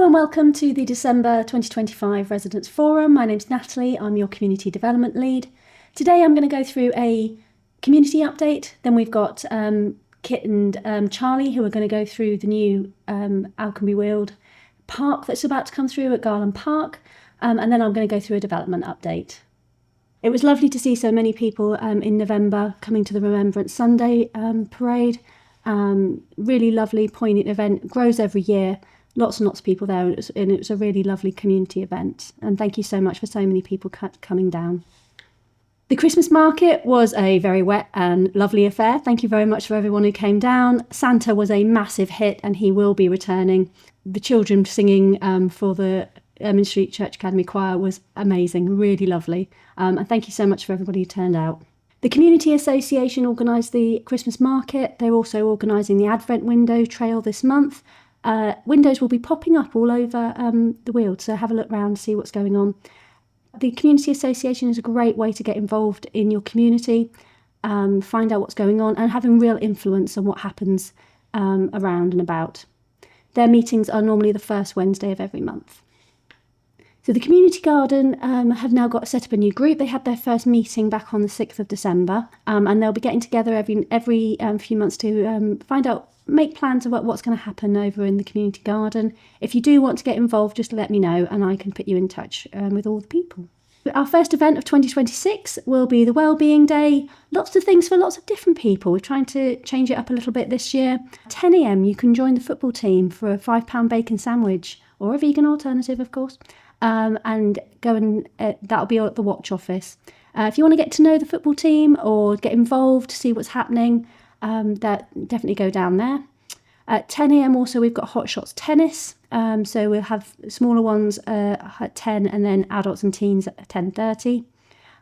Hello and welcome to the December 2025 Residents Forum. My name's Natalie, I'm your Community Development Lead. Today I'm going to go through a community update, then we've got Kit and Charlie who are going to go through the new Alconbury Weald park that's about to come through at Garland Park, and then I'm going to go through a development update. It was lovely to see so many people in November coming to the Remembrance Sunday parade. Really lovely, poignant event, grows every year. Lots and lots of people there, and it was a really lovely community event. And thank you so much for so many people coming down. The Christmas market was a very wet and lovely affair. Thank you very much for everyone who came down. Santa was a massive hit and he will be returning. The children singing for the Ermine Street Church Academy Choir was amazing, really lovely. And thank you so much for everybody who turned out. The Community Association organised the Christmas market. They're also organising the Advent Window Trail this month. Windows will be popping up all over the Weald, so have a look round, see what's going on. The Community Association is a great way to get involved in your community, find out what's going on and having real influence on what happens around and about. Their meetings are normally the first Wednesday of every month. So the Community Garden have now got set up a new group. They had their first meeting back on the 6th of December, and they'll be getting together every few months to find out, make plans about what's going to happen over in the community garden. If you do want to get involved, just let me know and I can put you in touch with all the people. Our first event of 2026 will be the Wellbeing Day. Lots of things for lots of different people. We're trying to change it up a little bit this year. 10 a.m. you can join the football team for a £5 bacon sandwich, or a vegan alternative of course, and go and that'll be at the Watch office. If you want to get to know the football team or get involved, see what's happening, that definitely go down there. At 10 a.m. also we've got Hot Shots Tennis, so we'll have smaller ones at 10 and then adults and teens at 10:30.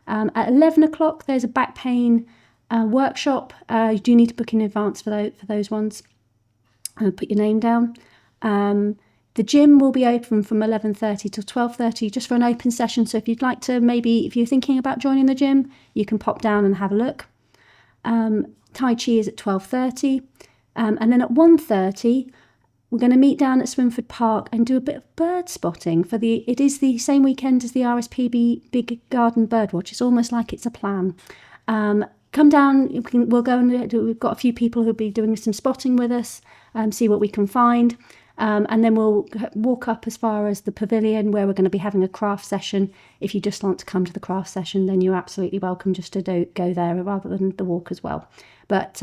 At 11 o'clock there's a back pain workshop. You do need to book in advance for those ones. Put your name down. The gym will be open from 11:30 till 12:30 just for an open session, so if you'd like to, maybe if you're thinking about joining the gym, you can pop down and have a look. Tai Chi is at 12:30, and then at 1:30 we're going to meet down at Swinford Park and do a bit of bird spotting it is the same weekend as the RSPB Big Garden Birdwatch. It's almost like it's a plan. Come down, we'll go and we've got a few people who'll be doing some spotting with us, see what we can find. And then we'll walk up as far as the pavilion where we're going to be having a craft session. If you just want to come to the craft session, then you're absolutely welcome just to go there rather than the walk as well. But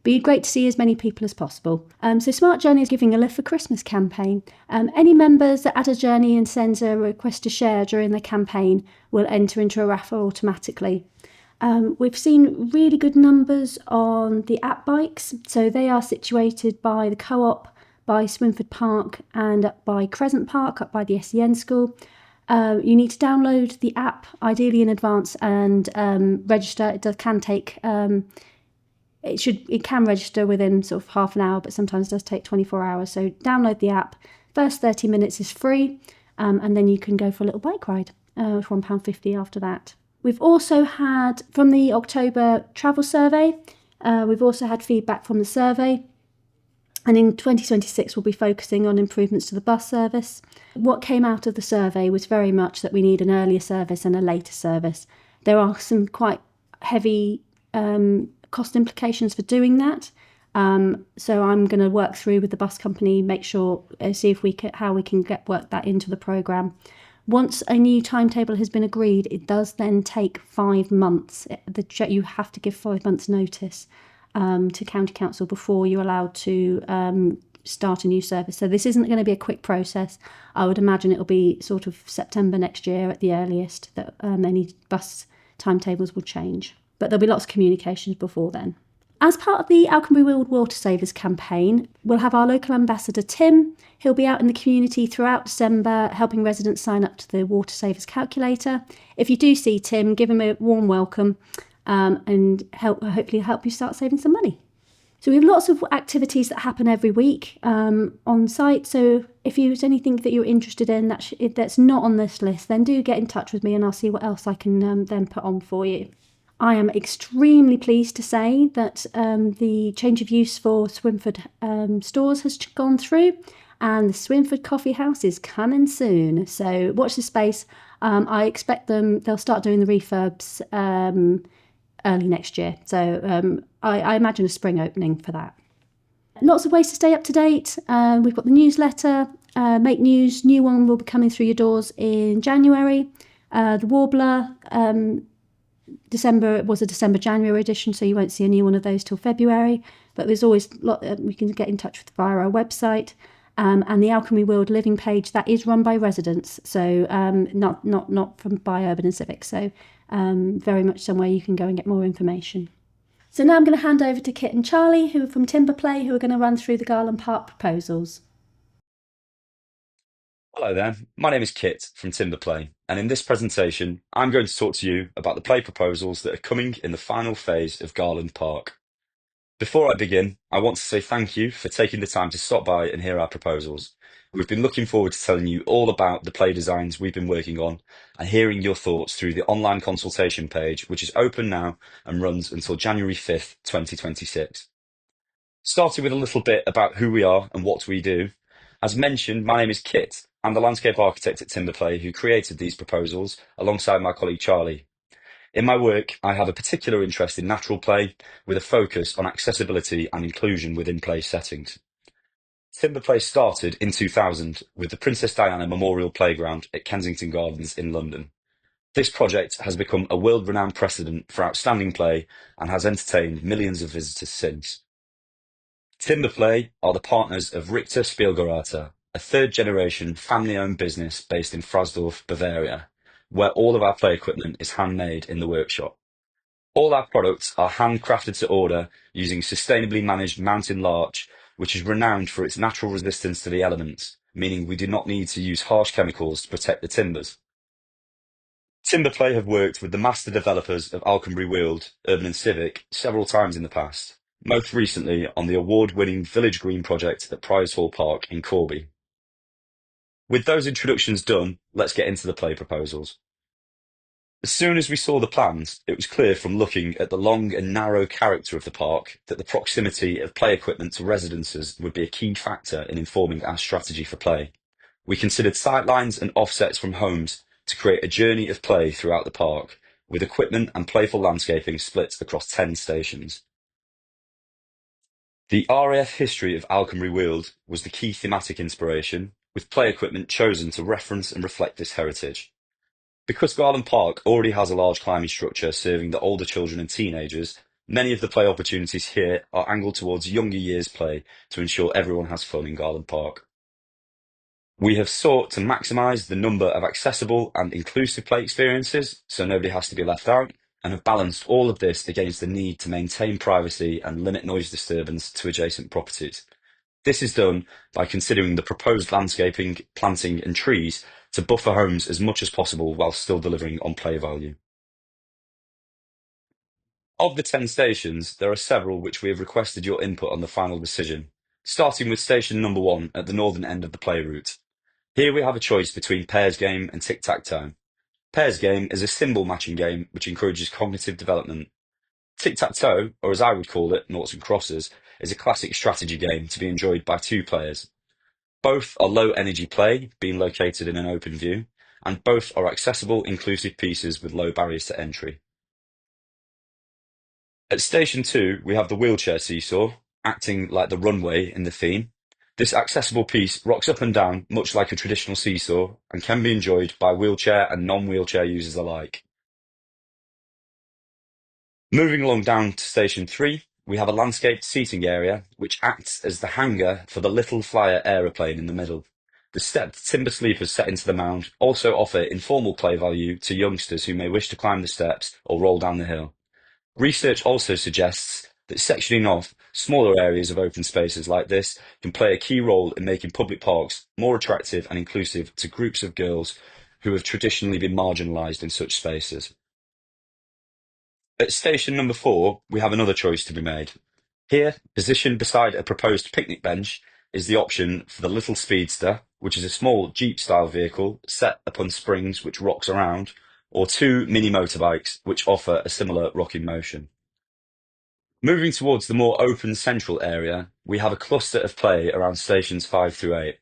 be great to see as many people as possible. So Smart Journey is giving a Live for Christmas campaign. Any members that add a journey and sends a request to share during the campaign will enter into a raffle automatically. We've seen really good numbers on the app bikes. So they are situated by the Co-op, by Swinford Park and up by Crescent Park, up by the SEN school. You need to download the app, ideally in advance, and register. It can take, it can register within sort of half an hour, but sometimes it does take 24 hours. So download the app. First 30 minutes is free, and then you can go for a little bike ride for £1.50 after that. We've also had, from the October travel survey, we've also had feedback from the survey. And in 2026, we'll be focusing on improvements to the bus service. What came out of the survey was very much that we need an earlier service and a later service. There are some quite heavy cost implications for doing that. So I'm going to work through with the bus company, make sure, see if how we can work that into the programme. Once a new timetable has been agreed, it does then take 5 months. You have to give 5 months notice to County Council before you're allowed to start a new service. So this isn't going to be a quick process. I would imagine it'll be sort of September next year at the earliest that any bus timetables will change. But there'll be lots of communications before then. As part of the Alconbury Weald Water Savers campaign, we'll have our local ambassador Tim. He'll be out in the community throughout December helping residents sign up to the Water Savers calculator. If you do see Tim, give him a warm welcome and hopefully help you start saving some money. So we have lots of activities that happen every week on site. So if there's anything that you're interested in that's not on this list, then do get in touch with me and I'll see what else I can then put on for you. I am extremely pleased to say that the change of use for Swinford stores has gone through, and the Swinford Coffee House is coming soon. So watch this space. I expect they'll start doing the refurbs early next year. So I imagine a spring opening for that. Lots of ways to stay up to date. We've got the newsletter, Make News. New one will be coming through your doors in January. The Warbler, December, it was a December-January edition, so you won't see a new one of those till February. But there's always we can get in touch with via our website. And the Alconbury Weald living page, that is run by residents, so not by Urban and Civic. So very much somewhere you can go and get more information. So now I'm going to hand over to Kit and Charlie, who are from Timberplay, who are going to run through the Garland Park proposals. Hello there, my name is Kit from Timberplay, and in this presentation, I'm going to talk to you about the play proposals that are coming in the final phase of Garland Park. Before I begin, I want to say thank you for taking the time to stop by and hear our proposals. We've been looking forward to telling you all about the play designs we've been working on and hearing your thoughts through the online consultation page, which is open now and runs until January 5th, 2026. Starting with a little bit about who we are and what we do. As mentioned, my name is Kit. I'm the landscape architect at Timberplay who created these proposals alongside my colleague Charlie. In my work, I have a particular interest in natural play with a focus on accessibility and inclusion within play settings. Timberplay started in 2000 with the Princess Diana Memorial Playground at Kensington Gardens in London. This project has become a world-renowned precedent for outstanding play and has entertained millions of visitors since. Timberplay are the partners of Richter Spielgerater, a third-generation family-owned business based in Frasdorf, Bavaria, where all of our play equipment is handmade in the workshop. All our products are handcrafted to order using sustainably managed mountain larch, which is renowned for its natural resistance to the elements, meaning we do not need to use harsh chemicals to protect the timbers. Timberplay have worked with the master developers of Alconbury Weald, Urban and Civic, several times in the past, most recently on the award-winning Village Green project at Priors Hall Park in Corby. With those introductions done, let's get into the play proposals. As soon as we saw the plans, it was clear from looking at the long and narrow character of the park that the proximity of play equipment to residences would be a key factor in informing our strategy for play. We considered sightlines and offsets from homes to create a journey of play throughout the park, with equipment and playful landscaping split across 10 stations. The RAF history of Alconbury Weald was the key thematic inspiration, with play equipment chosen to reference and reflect this heritage. Because Garland Park already has a large climbing structure serving the older children and teenagers, many of the play opportunities here are angled towards younger years play to ensure everyone has fun in Garland Park. We have sought to maximise the number of accessible and inclusive play experiences so nobody has to be left out, and have balanced all of this against the need to maintain privacy and limit noise disturbance to adjacent properties. This is done by considering the proposed landscaping, planting and trees to buffer homes as much as possible while still delivering on play value. Of the 10 stations, there are several which we have requested your input on the final decision, starting with station number 1 at the northern end of the play route. Here we have a choice between pairs game and tic-tac-toe. Pairs game is a symbol matching game which encourages cognitive development. Tic-tac-toe, or as I would call it, noughts and crosses, is a classic strategy game to be enjoyed by 2 players. Both are low energy play, being located in an open view, and both are accessible, inclusive pieces with low barriers to entry. At station 2, we have the wheelchair seesaw, acting like the runway in the theme. This accessible piece rocks up and down much like a traditional seesaw and can be enjoyed by wheelchair and non-wheelchair users alike. Moving along down to station 3, we have a landscaped seating area which acts as the hangar for the little flyer aeroplane in the middle. The stepped timber sleepers set into the mound also offer informal play value to youngsters who may wish to climb the steps or roll down the hill. Research also suggests that sectioning off smaller areas of open spaces like this can play a key role in making public parks more attractive and inclusive to groups of girls who have traditionally been marginalised in such spaces. At station number 4, we have another choice to be made. Here, positioned beside a proposed picnic bench, is the option for the Little Speedster, which is a small Jeep-style vehicle set upon springs which rocks around, or 2 mini motorbikes which offer a similar rocking motion. Moving towards the more open central area, we have a cluster of play around stations 5 through 8.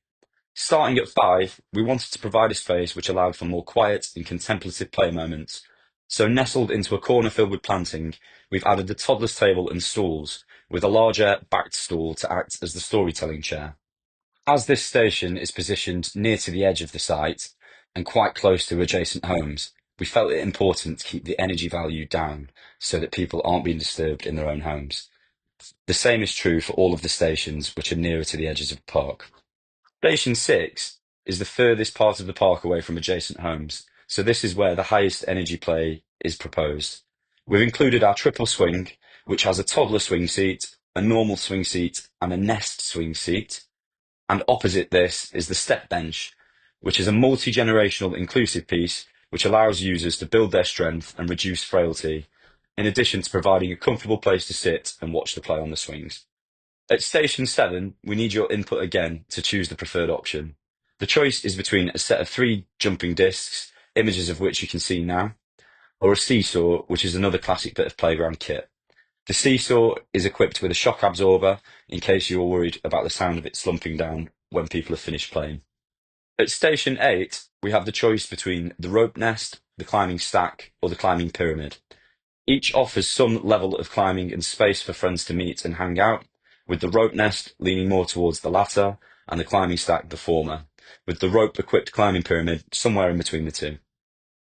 Starting at 5, we wanted to provide a space which allowed for more quiet and contemplative play moments. So nestled into a corner filled with planting, we've added the toddler's table and stools, with a larger backed stool to act as the storytelling chair. As this station is positioned near to the edge of the site and quite close to adjacent homes, we felt it important to keep the energy value down so that people aren't being disturbed in their own homes. The same is true for all of the stations which are nearer to the edges of the park. Station 6 is the furthest part of the park away from adjacent homes, so this is where the highest energy play is proposed. We've included our triple swing, which has a toddler swing seat, a normal swing seat, and a nest swing seat. And opposite this is the step bench, which is a multi-generational inclusive piece which allows users to build their strength and reduce frailty, in addition to providing a comfortable place to sit and watch the play on the swings. At station 7, we need your input again to choose the preferred option. The choice is between a set of 3 jumping discs, images of which you can see now, or a seesaw, which is another classic bit of playground kit. The seesaw is equipped with a shock absorber in case you are worried about the sound of it slumping down when people have finished playing. At station 8, we have the choice between the rope nest, the climbing stack, or the climbing pyramid. Each offers some level of climbing and space for friends to meet and hang out, with the rope nest leaning more towards the latter and the climbing stack the former, with the rope-equipped climbing pyramid somewhere in between the two.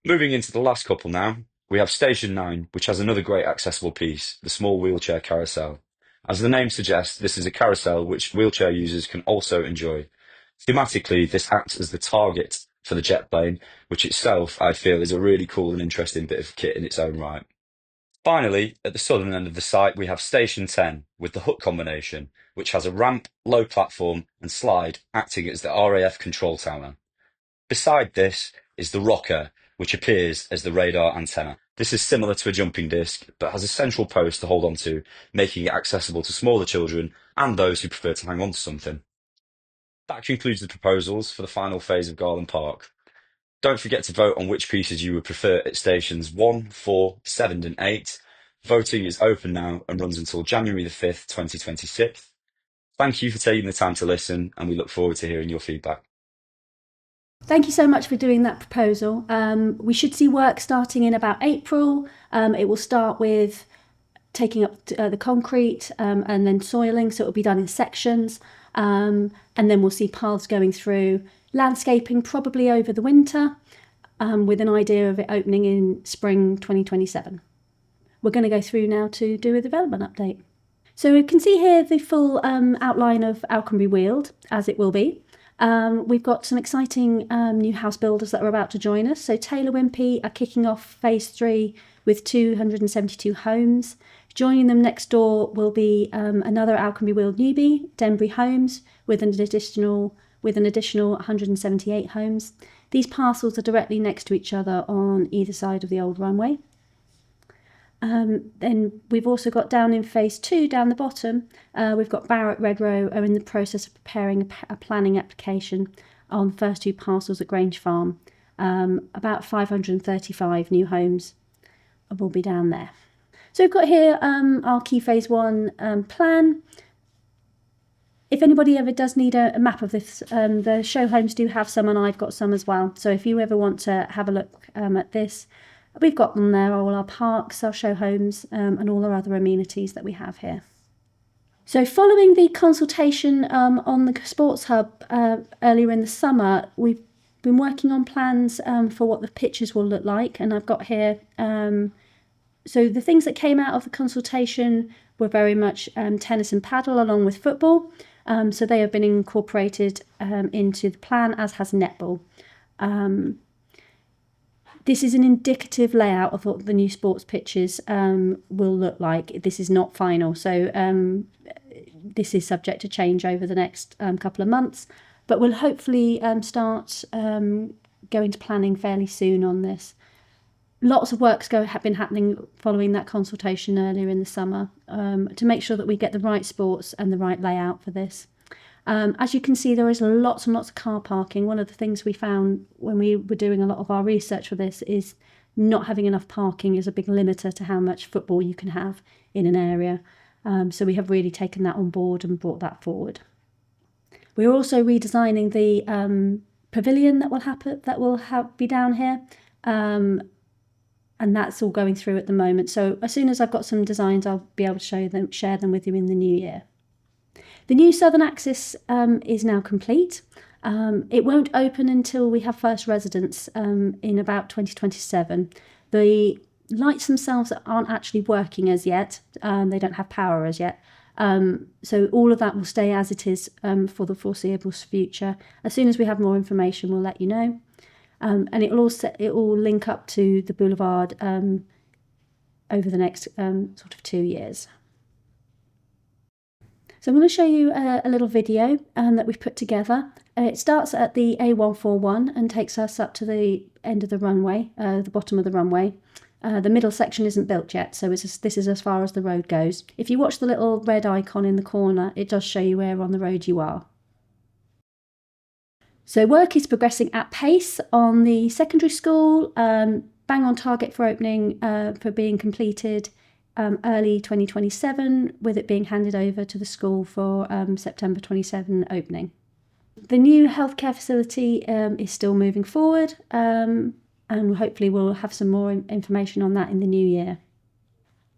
Moving into the last couple now, we have Station 9, which has another great accessible piece, the small wheelchair carousel. As the name suggests, this is a carousel which wheelchair users can also enjoy. Thematically, this acts as the target for the jet plane, which itself, I feel, is a really cool and interesting bit of kit in its own right. Finally, at the southern end of the site, we have Station 10 with the hook combination, which has a ramp, low platform, and slide acting as the RAF control tower. Beside this is the rocker, which appears as the radar antenna. This is similar to a jumping disc, but has a central post to hold onto, making it accessible to smaller children and those who prefer to hang on to something. That concludes the proposals for the final phase of Garland Park. Don't forget to vote on which pieces you would prefer at stations 1, 4, 7 and 8. Voting is open now and runs until January the 5th, 2026. Thank you for taking the time to listen, and we look forward to hearing your feedback. Thank you so much for doing that proposal. We should see work starting in about April. It will start with taking up the concrete and then soiling, so it will be done in sections. And then we'll see paths going through, landscaping probably over the winter, with an idea of it opening in spring 2027. We're going to go through now to do a development update. So we can see here the full outline of Alconbury Weald, as it will be. We've got some exciting new house builders that are about to join us. So Taylor Wimpey are kicking off phase 3 with 272 homes. Joining them next door will be another Alconbury Weald newbie, Denbury Homes, with an additional 178 homes. These parcels are directly next to each other on either side of the old runway. Then we've also got down in phase 2, down the bottom, we've got Barrett Redrow are in the process of preparing a planning application on the first 2 parcels at Grange Farm. About 535 new homes will be down there. So we've got here our key phase 1 plan. If anybody ever does need a map of this, the show homes do have some, and I've got some as well. So if you ever want to have a look at this, we've got them there, all our parks, our show homes, and all our other amenities that we have here. So following the consultation on the Sports Hub earlier in the summer, we've been working on plans for what the pitches will look like, and I've got here, so the things that came out of the consultation were very much tennis and paddle along with football, so they have been incorporated into the plan, as has netball. This is an indicative layout of what the new sports pitches will look like. This is not final, so this is subject to change over the next couple of months, but we'll hopefully start going to planning fairly soon on this. Lots of work's been happening following that consultation earlier in the summer to make sure that we get the right sports and the right layout for this. As you can see, there is lots and lots of car parking. One of the things we found when we were doing a lot of our research for this is not having enough parking is a big limiter to how much football you can have in an area. So we have really taken that on board and brought that forward. We're also redesigning the pavilion that will be down here, and that's all going through at the moment. So as soon as I've got some designs, I'll be able to share them with you in the new year. The new southern axis is now complete. It won't open until we have first residents in about 2027. The lights themselves aren't actually working as yet. They don't have power as yet. So all of that will stay as it is for the foreseeable future. As soon as we have more information, we'll let you know. And it will link up to the boulevard over the next sort of 2 years. So I'm going to show you a little video that we've put together. It starts at the A141 and takes us up to the end of the runway, the bottom of the runway. The middle section isn't built yet, so this is as far as the road goes. If you watch the little red icon in the corner, it does show you where on the road you are. So work is progressing at pace on the secondary school, bang on target for opening, for being completed early 2027, with it being handed over to the school for September 27 opening. The new healthcare facility is still moving forward, and hopefully we'll have some more information on that in the new year.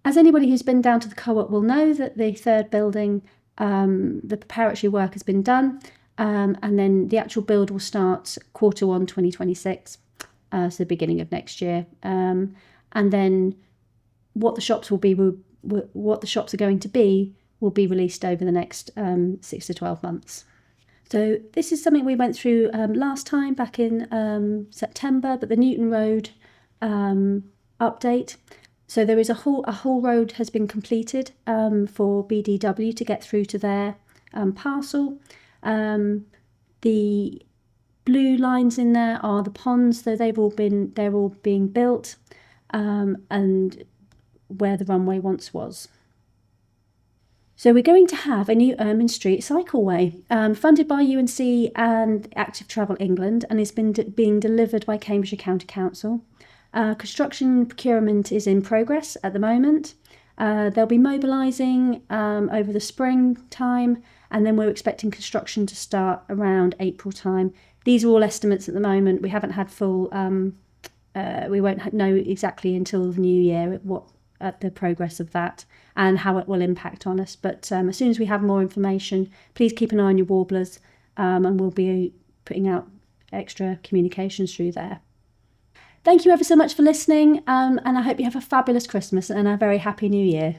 As anybody who's been down to the co-op will know, that the third building, the preparatory work has been done, and then the actual build will start Q1 2026, so the beginning of next year. And then what the shops are going to be will be released over the next 6 to 12 months. So this is something we went through last time back in September, but the Newton Road update. So there is a whole road has been completed for BDW to get through to their parcel. The blue lines in there are the ponds, so they're all being built, and where the runway once was. So we're going to have a new Ermine Street cycleway, funded by UNC and Active Travel England, and it's been being delivered by Cambridgeshire County Council. Construction procurement is in progress at the moment. They'll be mobilising over the spring time, and then we're expecting construction to start around April time. These are all estimates at the moment. We haven't had full, we won't know exactly until the new year what the progress of that and how it will impact on us. But as soon as we have more information, please keep an eye on your warblers, and we'll be putting out extra communications through there. Thank you ever so much for listening, and I hope you have a fabulous Christmas and a very happy New Year.